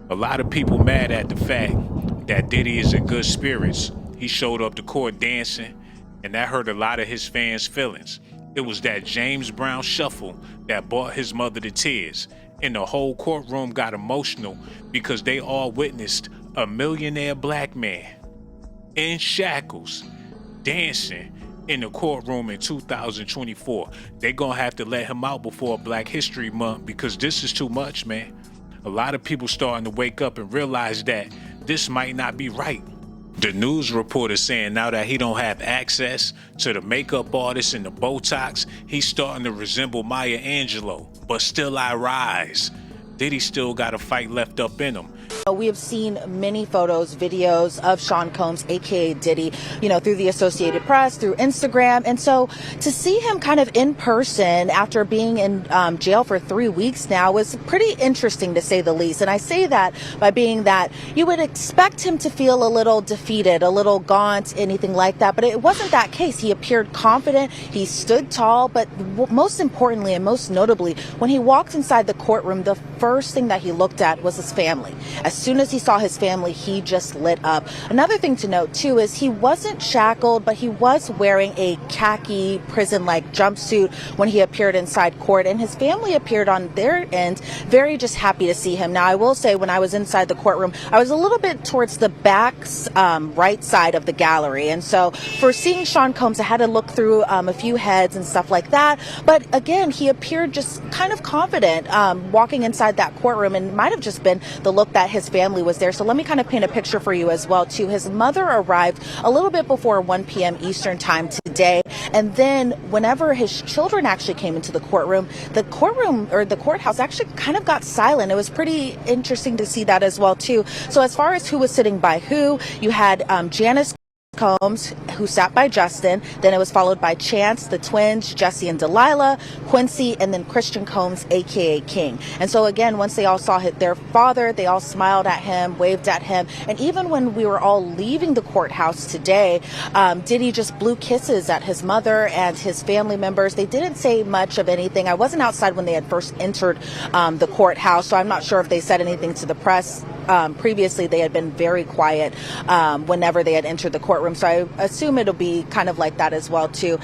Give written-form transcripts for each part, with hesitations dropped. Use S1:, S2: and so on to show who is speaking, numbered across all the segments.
S1: A lot of people mad at the fact that Diddy is in good spirits. He showed up to court dancing, and that hurt a lot of his fans' feelings. It was that James Brown shuffle that brought his mother to tears, and the whole courtroom got emotional because they all witnessed a millionaire black man in shackles dancing in the courtroom in 2024. They gonna have to let him out before Black History Month because this is too much, man. A lot of people starting to wake up and realize that this might not be right. The news reporter saying now that he don't have access to the makeup artist and the Botox, he's starting to resemble Maya Angelou. But still I rise. Diddy still got a fight left up in him.
S2: We have seen many photos, videos of Shawn Combs, aka Diddy, through the Associated Press, through Instagram. And so to see him kind of in person after being in jail for 3 weeks now was pretty interesting, to say the least. And I say that by being that you would expect him to feel a little defeated, a little gaunt, anything like that. But it wasn't that case. He appeared confident. He stood tall. But most importantly and most notably, when he walked inside the courtroom, the first thing that he looked at was his family. As soon as he saw his family, he just lit up. Another thing to note, too, is he wasn't shackled, but he was wearing a khaki prison-like jumpsuit when he appeared inside court, and his family appeared on their end very just happy to see him. Now, I will say when I was inside the courtroom, I was a little bit towards the back right side of the gallery, and so for seeing Shawn Combs, I had to look through a few heads and stuff like that. But again, he appeared just kind of confident walking inside that courtroom, and it might have just been the look that his family was there. So let me kind of paint a picture for you as well, too. His mother arrived a little bit before 1 p.m. Eastern time today. And then whenever his children actually came into the courtroom or the courthouse actually kind of got silent. It was pretty interesting to see that as well, too. So as far as who was sitting by who, you had Janice Combs, who sat by Justin. Then it was followed by Chance, the twins, Jesse and Delilah, Quincy, and then Christian Combs, aka King. And so again, once they all saw their father, they all smiled at him, waved at him. And even when we were all leaving the courthouse today, Diddy just blew kisses at his mother and his family members. They didn't say much of anything. I wasn't outside when they had first entered the courthouse, so I'm not sure if they said anything to the press. Previously, they had been very quiet whenever they had entered the courtroom. So I assume it'll be kind of like that as well, too.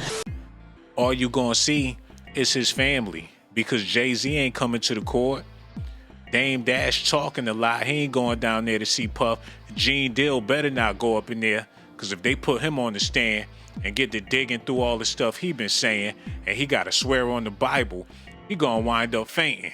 S1: All you gonna see is his family because Jay-Z ain't coming to the court. Dame Dash talking a lot. He ain't going down there to see Puff. Gene Dill better not go up in there because if they put him on the stand and get to digging through all the stuff he been saying and he got to swear on the Bible, he gonna wind up fainting.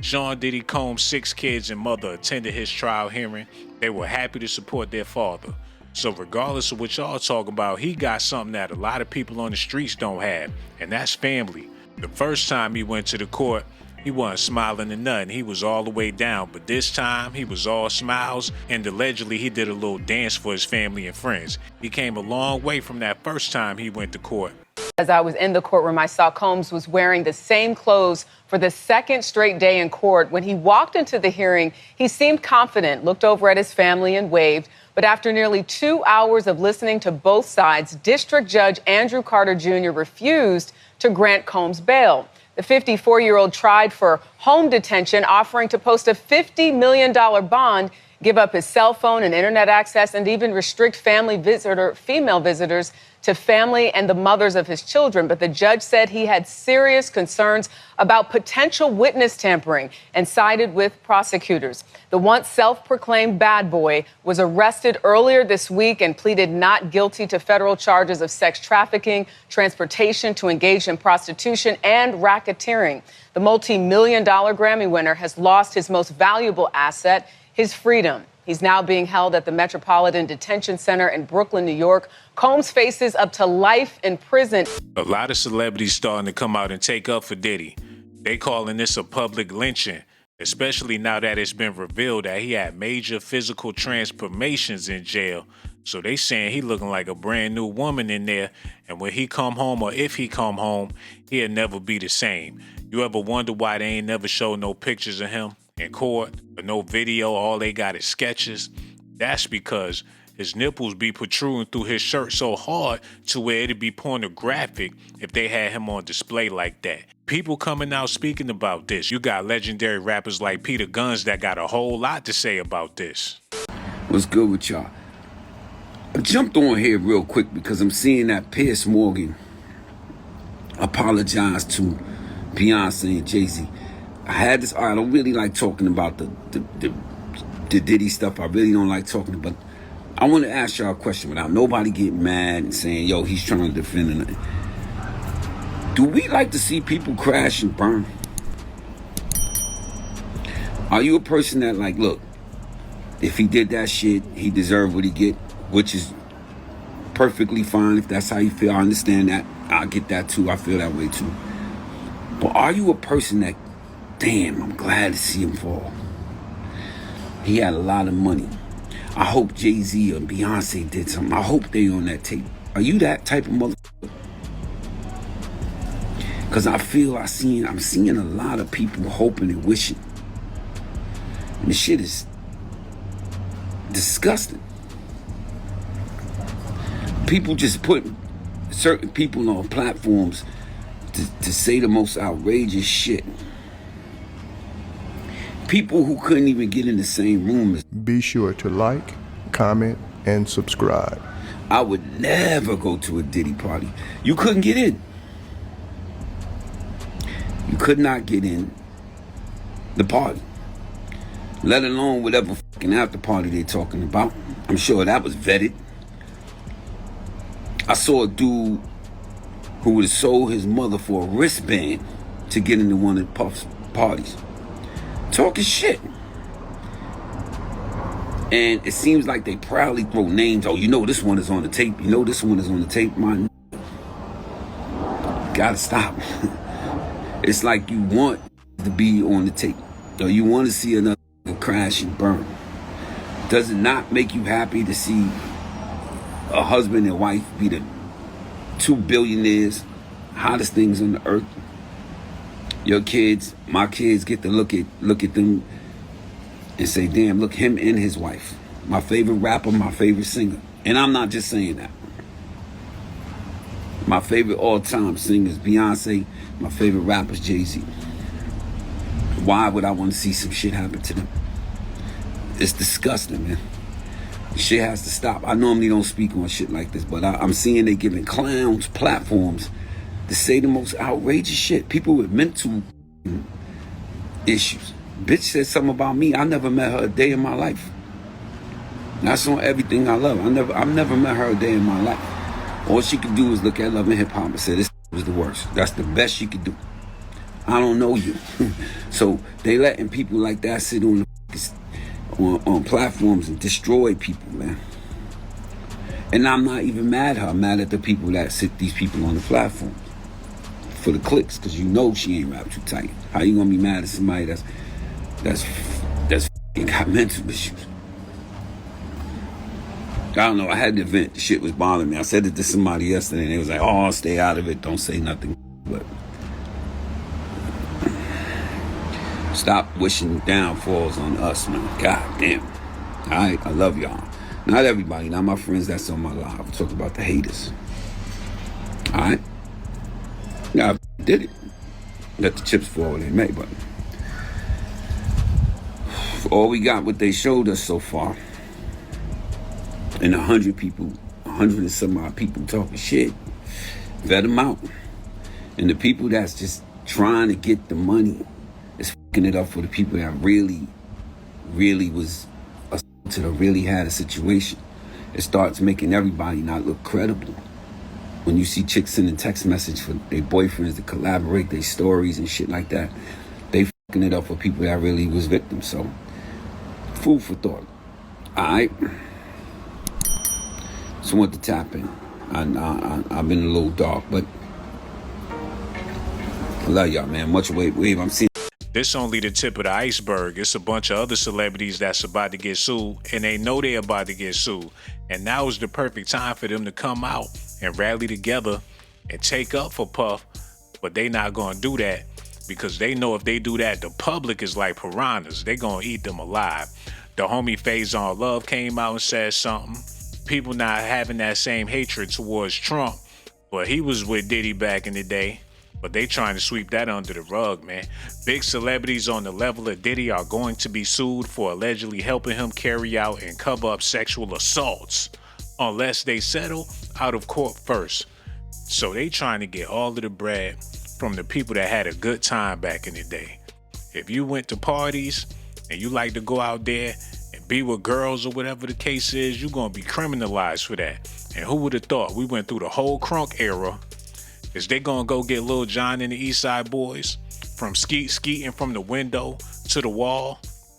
S1: Shawn Diddy Combs' 6 kids and mother attended his trial hearing. They were happy to support their father. So regardless of what y'all talk about, he got something that a lot of people on the streets don't have, and that's family. The first time he went to the court, he wasn't smiling or nothing. He was all the way down, but this time he was all smiles, and allegedly he did a little dance for his family and friends. He came a long way from that first time he went to court.
S3: As I was in the courtroom, I saw Combs was wearing the same clothes for the second straight day in court. When he walked into the hearing, he seemed confident, looked over at his family and waved. But after nearly 2 hours of listening to both sides, District Judge Andrew Carter Jr. refused to grant Combs bail. The 54-year-old tried for home detention, offering to post a $50 million bond, give up his cell phone and internet access, and even restrict female visitors to family and the mothers of his children. But the judge said he had serious concerns about potential witness tampering and sided with prosecutors. The once self-proclaimed bad boy was arrested earlier this week and pleaded not guilty to federal charges of sex trafficking, transportation to engage in prostitution, and racketeering. The multi-million-dollar Grammy winner has lost his most valuable asset, his freedom. He's now being held at the Metropolitan Detention Center in Brooklyn, New York. Combs faces up to life in prison.
S1: A lot of celebrities starting to come out and take up for Diddy. They calling this a public lynching, especially now that it's been revealed that he had major physical transformations in jail. So they saying he looking like a brand new woman in there, and when he come home, or if he come home, he'll never be the same. You ever wonder why they ain't never show no pictures of him in court or no video? All they got is sketches. That's because His nipples be protruding through his shirt so hard to where it'd be pornographic if they had him on display like that. People coming out speaking about this. You got legendary rappers like Peter Guns that got a whole lot to say about this.
S4: What's good with y'all? I jumped on here real quick because I'm seeing that Piers Morgan apologize to Beyonce and Jay-Z. I don't really like talking about the Diddy stuff. I really don't like talking about. I want to ask y'all a question without nobody getting mad and saying, yo, he's trying to defend it. Do we like to see people crash and burn? Are you a person that like, look, if he did that shit, he deserved what he get, which is perfectly fine if that's how you feel. I understand that. I get that too. I feel that way too. But are you a person that, damn, I'm glad to see him fall. He had a lot of money. I hope Jay-Z or Beyonce did something. I hope they on that tape. Are you that type of motherfucker? Because I feel I'm seeing a lot of people hoping and wishing. And the shit is disgusting. People just put certain people on platforms to say the most outrageous shit. People who couldn't even get in the same room as.
S5: Be sure to like, comment, and subscribe.
S4: I would never go to a Diddy party. You couldn't get in. You could not get in the party. Let alone whatever fucking after party they're talking about. I'm sure that was vetted. I saw a dude who would have sold his mother for a wristband to get into one of Puff's parties. Talking shit. And it seems like they proudly throw names. Oh, you know this one is on the tape. You know this one is on the tape. Man, gotta stop. It's like you want to be on the tape. Or you want to see another crash and burn. Does it not make you happy to see a husband and wife be the two billionaires, hottest things on the earth? Your kids, my kids get to look at them and say, damn, look, him and his wife. My favorite rapper, my favorite singer. And I'm not just saying that. My favorite all-time singers, Beyonce. My favorite rappers, Jay-Z. Why would I want to see some shit happen to them? It's disgusting, man. Shit has to stop. I normally don't speak on shit like this, but I'm seeing they giving clowns platforms to say the most outrageous shit. People with mental issues. Bitch said something about me. I never met her a day in my life. That's on everything I love. I've never met her a day in my life. All she could do is look at Love and Hip Hop and say this was the worst. That's the best she could do. I don't know you. So they letting people like that sit on platforms and destroy people, man. And I'm not even mad at her. I'm mad at the people that sit these people on the platform for the clicks, because you know she ain't rap too tight. How you gonna be mad at somebody that's got mental issues? I don't know. I had the event. The shit was bothering me. I said it to somebody yesterday, and they was like, "Oh, stay out of it. Don't say nothing." But stop wishing downfalls on us, man. God damn. All right, I love y'all. Not everybody, not my friends that's on my live. I'm talking about the haters. All right? Yeah, I did it. Let the chips fall where they may, but all we got what they showed us so far. And 100 people, 100 and some odd people talking shit. Vet them out. And the people that's just trying to get the money is fucking it up for the people that really was really had a situation. It starts making everybody not look credible. When you see chicks sending text message for their boyfriends to collaborate their stories and shit like that, they fucking it up for people that really was victims. So, food for thought. All right. So I want to tap in. I've been a little dark, but I love y'all, man. Much wave. I'm seeing.
S1: This only the tip of the iceberg. It's a bunch of other celebrities that's about to get sued, and they know they're about to get sued. And now is the perfect time for them to come out and rally together and take up for Puff. But they not gonna do that because they know if they do that, the public is like piranhas. They gonna eat them alive. The homie Faison Love came out and said something. People not having that same hatred towards Trump, but he was with Diddy back in the day. But they trying to sweep that under the rug, man. Big celebrities on the level of Diddy are going to be sued for allegedly helping him carry out and cover up sexual assaults unless they settle out of court first. So they trying to get all of the bread from the people that had a good time back in the day. If you went to parties and you like to go out there and be with girls or whatever the case is, you're going to be criminalized for that. And who would have thought we went through the whole crunk era? Is they gonna go get Lil Jon and the East Side Boys from skeeting from the window to the wall?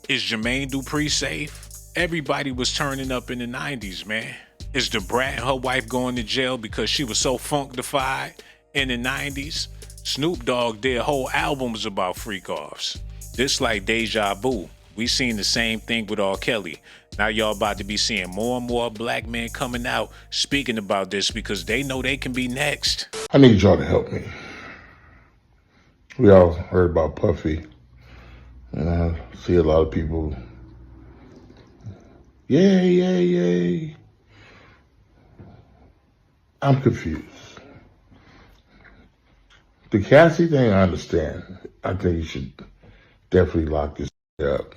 S1: Is Jermaine Dupri safe? Everybody was turning up in the 90s, man. Is the Brat and her wife going to jail because she was so funkified in the 90s? Snoop Dogg did whole albums about freak-offs. This like deja vu. We seen the same thing with R. Kelly. Now y'all about to be seeing more and more black men coming out speaking about this because they know they can be next.
S6: I need y'all to help me. We all heard about Puffy, and I see a lot of people, yay, yay, yay. I'm confused. The Cassie thing, I understand. I think you should definitely lock this up.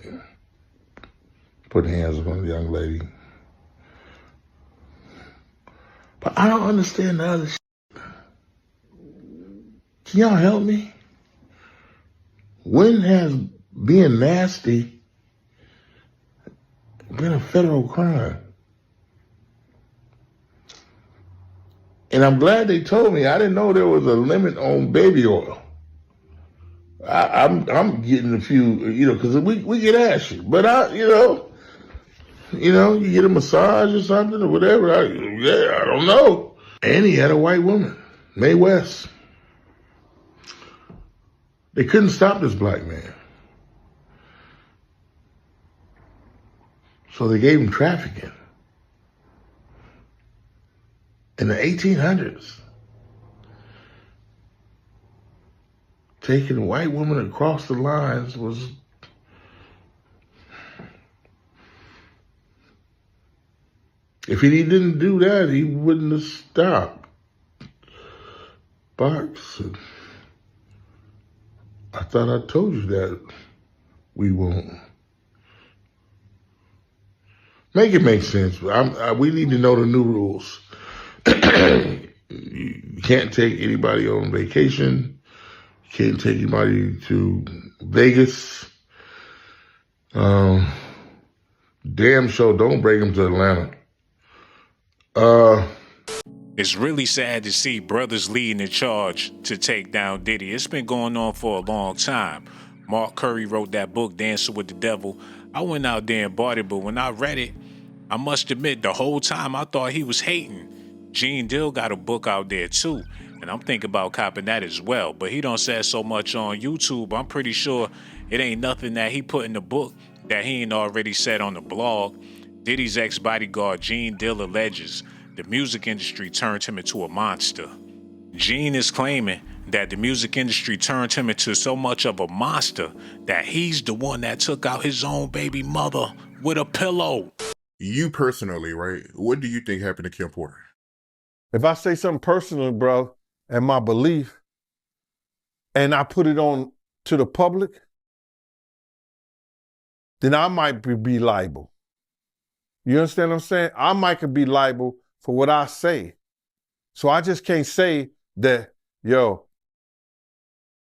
S6: Put hands on the young lady. But I don't understand the other shit. Can y'all help me? When has being nasty been a federal crime? And I'm glad they told me. I didn't know there was a limit on baby oil. I'm getting a few, because we get ashy. But you get a massage or something or whatever. I don't know. And he had a white woman, Mae West. They couldn't stop this black man. So they gave him trafficking. In the 1800s. Taking a white woman across the lines was... If he didn't do that, he wouldn't have stopped. Box. I thought I told you that we won't. Make it make sense. We need to know the new rules. You can't take anybody on vacation. You can't take anybody to Vegas. Damn sure don't bring them to Atlanta.
S1: It's really sad to see brothers leading the charge to take down Diddy. It's been going on for a long time. Mark Curry wrote that book, Dancing with the Devil. I went out there and bought it, but when I read it, I must admit the whole time I thought he was hating. Gene Dill got a book out there too, and I'm thinking about copping that as well. But he don't say so much on YouTube. I'm pretty sure it ain't nothing that he put in the book that he ain't already said on the blog. Diddy's ex-bodyguard Gene Dill alleges the music industry turned him into a monster. Gene is claiming that the music industry turned him into so much of a monster that he's the one that took out his own baby mother with a pillow.
S7: You personally, right? What do you think happened to Kim Porter?
S8: If I say something personal, bro, and my belief, and I put it on to the public, then I might be liable. You understand what I'm saying? I might could be liable for what I say. So I just can't say that,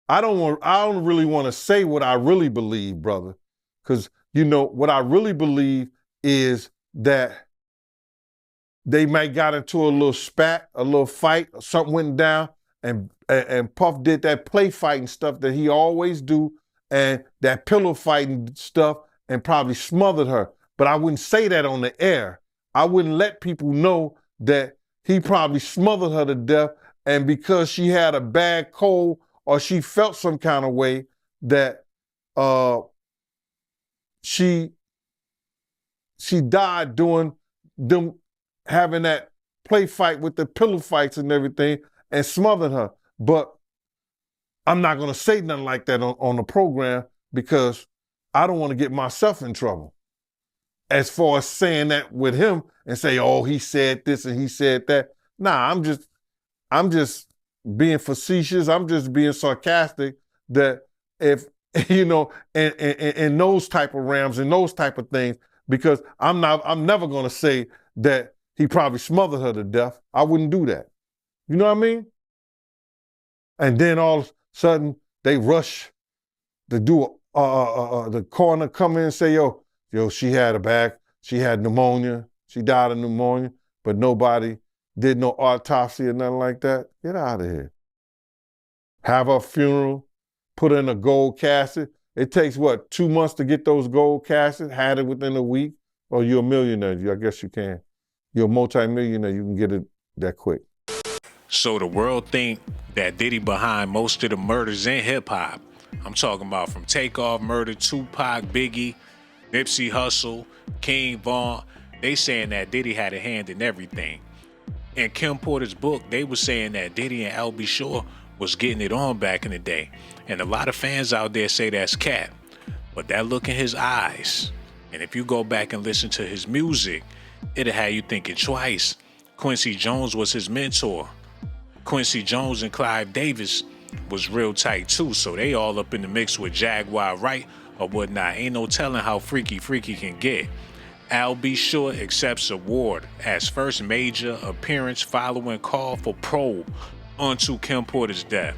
S8: I don't really want to say what I really believe, brother. Because, what I really believe is that they might got into a little spat, a little fight, or something went down, and Puff did that play fighting stuff that he always do, and that pillow fighting stuff, and probably smothered her. But I wouldn't say that on the air. I wouldn't let people know that he probably smothered her to death, and because she had a bad cold or she felt some kind of way that she died doing them having that play fight with the pillow fights and everything and smothered her. But I'm not going to say nothing like that on the program because I don't want to get myself in trouble. as far as saying that with him and say, oh, he said this and he said that. Nah, I'm just being facetious. I'm just being sarcastic that if, in those type of realms and those type of things, because I'm never going to say that he probably smothered her to death. I wouldn't do that. You know what I mean? And then all of a sudden they rush to do the coroner come in and say, yo, she had pneumonia. She died of pneumonia, but nobody did no autopsy or nothing like that. Get out of here. Have her funeral, put her in a gold casket. It takes, 2 months to get those gold caskets, had it within a week? Or you're a millionaire, I guess you can. You're a multi-millionaire, you can get it that quick.
S1: So the world think that Diddy behind most of the murders in hip-hop. I'm talking about from Takeoff murder, Tupac, Biggie, Nipsey Hussle, King Von. They saying that Diddy had a hand in everything. In Kim Porter's book, they were saying that Diddy and L.B. Shore was getting it on back in the day. And a lot of fans out there say that's cap. But that look in his eyes, and if you go back and listen to his music, it'll have you thinking twice. Quincy Jones was his mentor. Quincy Jones and Clive Davis was real tight too, so they all up in the mix with Jaguar Wright or whatnot. Ain't no telling how freaky can get. L.B. Shore accepts award as first major appearance following call for probe onto Kim Porter's death.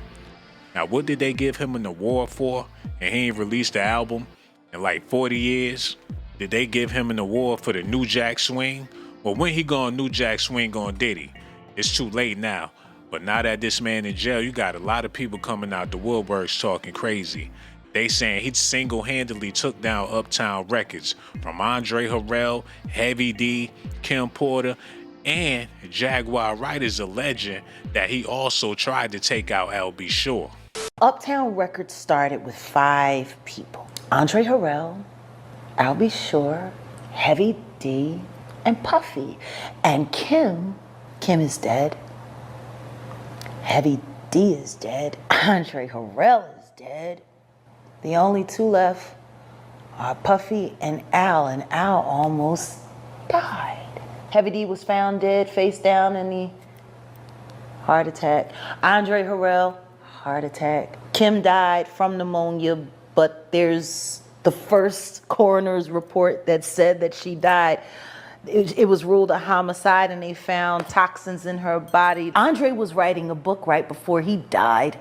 S1: Now, what did they give him an award for? And he ain't released the album in like 40 years. Did they give him an award for the New Jack Swing? Well, when he gone New Jack Swing on Diddy? It's too late now. But now that this man in jail, you got a lot of people coming out the woodworks talking crazy. They saying he single-handedly took down Uptown Records from Andre Harrell, Heavy D, Kim Porter, and Jaguar Wright is alleging that he also tried to take out L.B. Shore.
S9: Uptown Records started with 5 people: Andre Harrell, L.B. Shore, Heavy D, and Puffy. And Kim is dead. Heavy D is dead. Andre Harrell is dead. The only 2 left are Puffy and Al almost died. Heavy D was found dead, face down in the heart attack. Andre Harrell, heart attack. Kim died from pneumonia, but there's the first coroner's report that said that she died. It was ruled a homicide and they found toxins in her body. Andre was writing a book right before he died.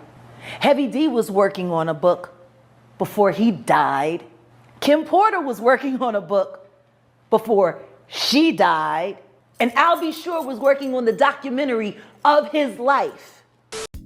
S9: Heavy D was working on a book before he died. Kim Porter was working on a book before she died. And L.B. Shore was working on the documentary of his life.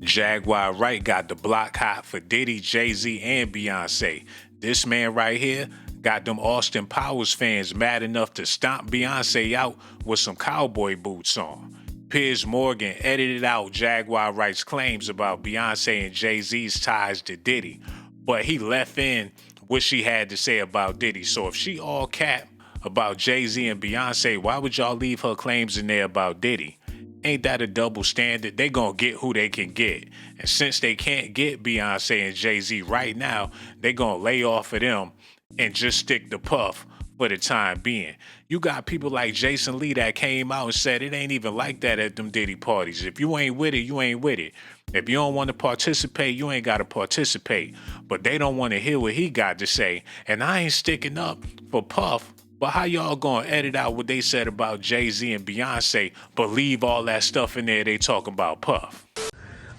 S1: Jaguar Wright got the block hot for Diddy, Jay-Z, and Beyonce. This man right here got them Austin Powers fans mad enough to stomp Beyonce out with some cowboy boots on. Piers Morgan edited out Jaguar Wright's claims about Beyonce and Jay-Z's ties to Diddy, but he left in what she had to say about Diddy. So if she all cap about Jay-Z and Beyonce, why would y'all leave her claims in there about Diddy? Ain't that a double standard? They gonna get who they can get. And since they can't get Beyonce and Jay-Z right now, they gonna lay off of them and just stick to Puff for the time being. You got people like Jason Lee that came out and said it ain't even like that at them Diddy parties. If you ain't with it, you ain't with it. If you don't want to participate, you ain't got to participate. But they don't want to hear what he got to say. And I ain't sticking up for Puff. But how y'all gonna edit out what they said about Jay-Z and Beyonce, but leave all that stuff in there they talking about Puff?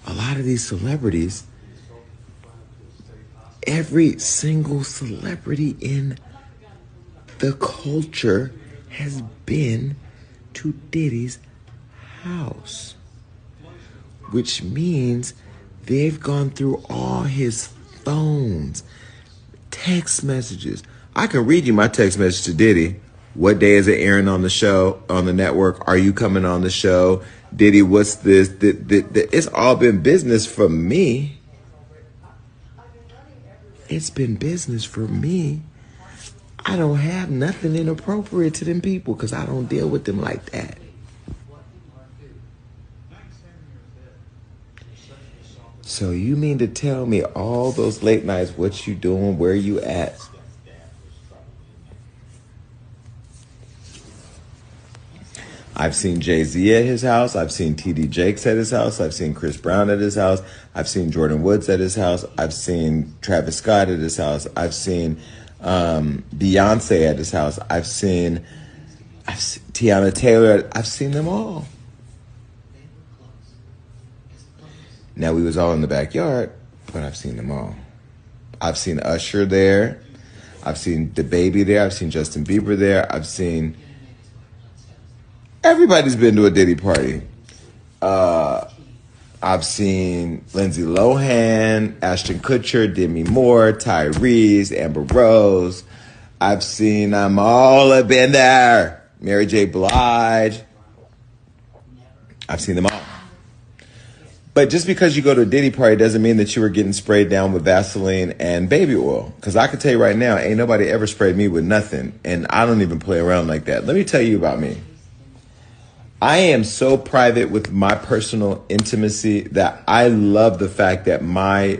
S10: A lot of these celebrities, every single celebrity in the culture has been to Diddy's house, which means they've gone through all his phones, text messages. I can read you my text message to Diddy. What day is it airing on the show, on the network? Are you coming on the show? Diddy, what's this? It's all been business for me. It's been business for me. I don't have nothing inappropriate to them people because I don't deal with them like that. So you mean to tell me all those late nights, what you doing, where you at? I've seen Jay-Z at his house. I've seen T.D. Jakes at his house. I've seen Chris Brown at his house. I've seen Jordan Woods at his house. I've seen Travis Scott at his house. I've seen Beyonce at his house. I've seen Tiana Taylor. I've seen them all. Now, we was all in the backyard, but I've seen them all. I've seen Usher there. I've seen DaBaby there. I've seen Justin Bieber there. I've seen... Everybody's been to a Diddy party. I've seen Lindsay Lohan, Ashton Kutcher, Demi Moore, Tyrese, Amber Rose. I've seen them all have been there. Mary J. Blige. I've seen them all. But just because you go to a Diddy party doesn't mean that you were getting sprayed down with Vaseline and baby oil. Because I can tell you right now, ain't nobody ever sprayed me with nothing. And I don't even play around like that. Let me tell you about me. I am so private with my personal intimacy that I love the fact that my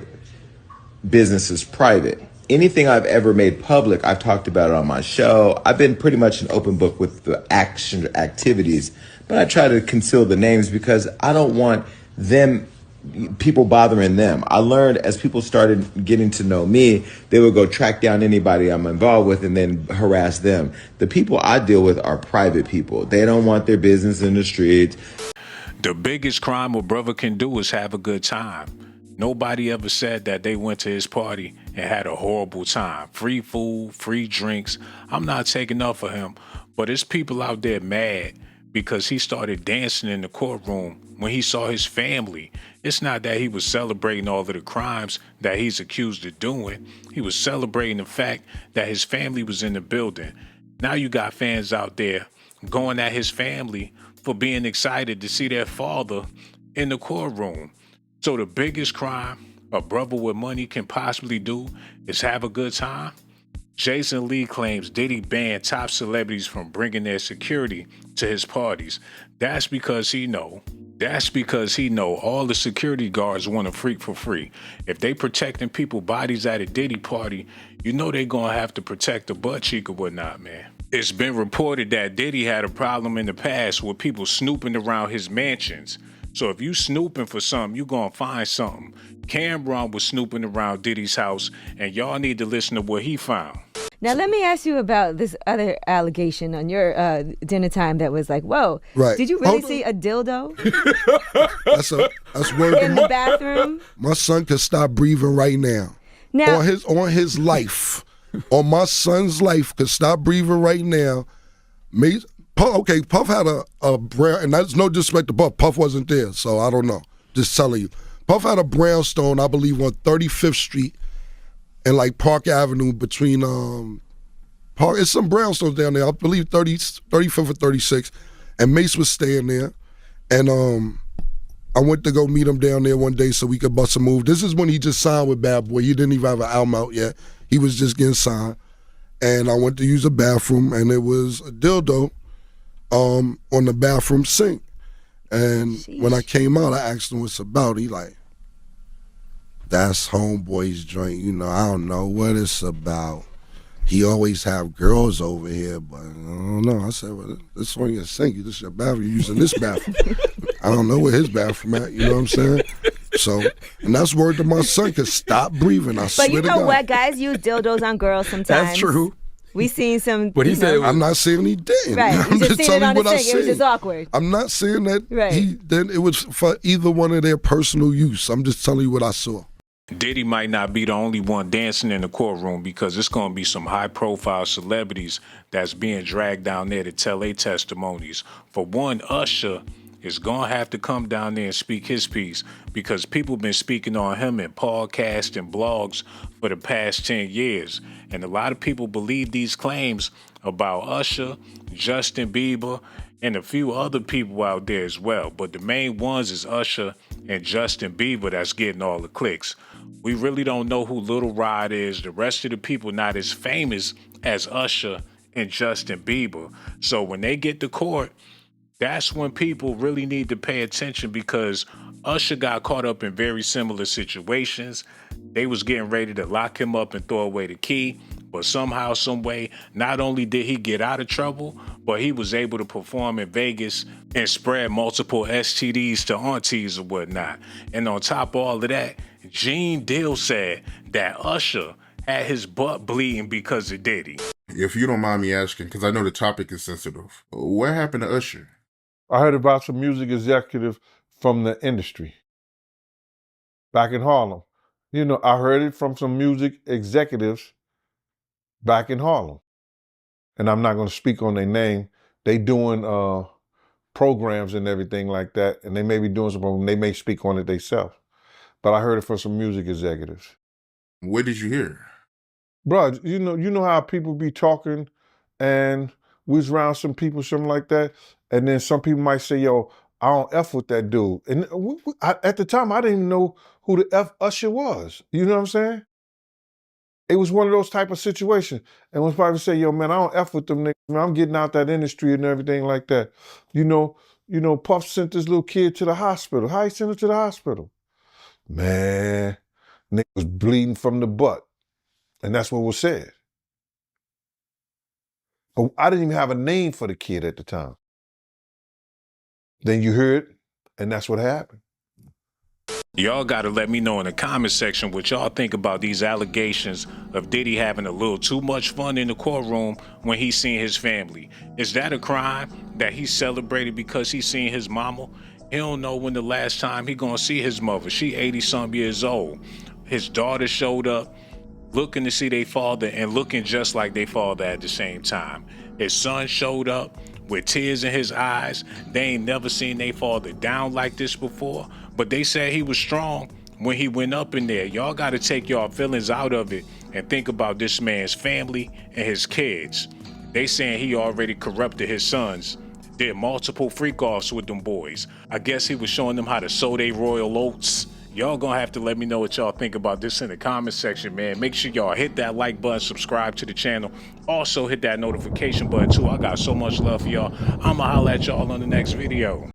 S10: business is private. Anything I've ever made public, I've talked about it on my show. I've been pretty much an open book with the activities, but I try to conceal the names because I don't want people bothering them. I learned as people started getting to know me, they would go track down anybody I'm involved with and then harass them. The people I deal with are private people. They don't want their business in the streets.
S1: The biggest crime a brother can do is have a good time. Nobody ever said that they went to his party and had a horrible time. Free food, free drinks. I'm not taking up for him, but there's people out there mad because he started dancing in the courtroom when he saw his family. It's not that he was celebrating all of the crimes that he's accused of doing. He was celebrating the fact that his family was in the building. Now you got fans out there going at his family for being excited to see their father in the courtroom. So the biggest crime a brother with money can possibly do is have a good time. Jason Lee claims Diddy banned top celebrities from bringing their security to his parties. That's because he know all the security guards want to freak for free. If they protecting people's bodies at a Diddy party, you know they gonna have to protect the butt cheek or whatnot, man. It's been reported that Diddy had a problem in the past with people snooping around his mansions. So if you snooping for something, you gonna find something. Cameron was snooping around Diddy's house, and y'all need to listen to what he found.
S11: Now, let me ask you about this other allegation on your dinner time that was like, whoa,
S5: right.
S11: Did you really see a dildo
S5: That's word
S11: in the bathroom?
S5: My son could stop breathing right now. On his life. On my son's life, could stop breathing right now. Puff had a brown, and that's no disrespect to Puff. Puff wasn't there, so I don't know. Just telling you. Puff had a brownstone, I believe, on 35th Street and like Park Avenue between it's some brownstones down there. I believe 35th or 36th. And Mace was staying there. And I went to go meet him down there one day so we could bust a move. This is when he just signed with Bad Boy. He didn't even have an album out yet. He was just getting signed. And I went to use a bathroom, and it was a dildo on the bathroom sink. And when I came out, I asked him what's about. He like, that's homeboy's joint. You know, I don't know what it's about. He always have girls over here, but I don't know. I said, well, this on your sink. This is your bathroom. You're using this bathroom. I don't know where his bathroom at. You know what I'm saying? So, and that's word to my son, cause stop breathing. I swear to God.
S11: But you know what? Guys use dildos on girls sometimes.
S5: That's true.
S11: We seen some.
S5: But he said, I'm not saying he didn't.
S11: Right.
S5: I'm
S11: just
S5: telling you what I
S11: sink. It was just awkward.
S5: I'm not saying that
S11: right.
S5: It was for either one of their personal use. I'm just telling you what I saw.
S1: Diddy might not be the only one dancing in the courtroom because it's going to be some high-profile celebrities that's being dragged down there to tell their testimonies. For one, Usher is going to have to come down there and speak his piece because people been speaking on him in podcasts and blogs for the past 10 years. And a lot of people believe these claims about Usher, Justin Bieber, and a few other people out there as well. But the main ones is Usher and Justin Bieber that's getting all the clicks. We really don't know who Lil Rod is. The rest of the people not as famous as Usher and Justin Bieber. So when they get to court, that's when people really need to pay attention because Usher got caught up in very similar situations. They was getting ready to lock him up and throw away the key. But somehow, some way, not only did he get out of trouble, but he was able to perform in Vegas and spread multiple STDs to aunties or whatnot. And on top of all of that, Gene Deal said that Usher had his butt bleeding because of Diddy.
S7: If you don't mind me asking, because I know the topic is sensitive, what happened to Usher?
S8: I heard about some music executive from the industry back in Harlem. You know, I heard it from some music executives back in Harlem. And I'm not going to speak on their name. They doing programs and everything like that, and they may be doing some programs. They may speak on it themselves. But I heard it from some music executives.
S7: What did you hear?
S8: Bro, you know how people be talking, and we was around some people, something like that, and then some people might say, yo, I don't F with that dude. And at the time, I didn't even know who the F Usher was. You know what I'm saying? It was one of those type of situations. And when people say, yo, man, I don't F with them niggas, man, I'm getting out that industry and everything like that. You know, Puff sent this little kid to the hospital. How he sent him to the hospital? Man, nigga was bleeding from the butt. And that's what was said. But I didn't even have a name for the kid at the time. Then you heard it, and that's what happened.
S1: Y'all gotta let me know in the comment section what y'all think about these allegations of Diddy having a little too much fun in the courtroom when he's seen his family. Is that a crime that he celebrated because he's seen his mama? He don't know when the last time he gonna see his mother. She 80-some years old. His daughter showed up looking to see their father and looking just like their father at the same time. His son showed up with tears in his eyes. They ain't never seen their father down like this before, but they said he was strong when he went up in there. Y'all gotta take y'all feelings out of it and think about this man's family and his kids. They saying he already corrupted his sons, did multiple freak-offs with them boys. I guess he was showing them how to sow their royal oats. Y'all gonna have to let me know what y'all think about this in the comment section, man. Make sure y'all hit that like button, subscribe to the channel. Also hit that notification button too. I got so much love for y'all. I'ma holla at y'all on the next video.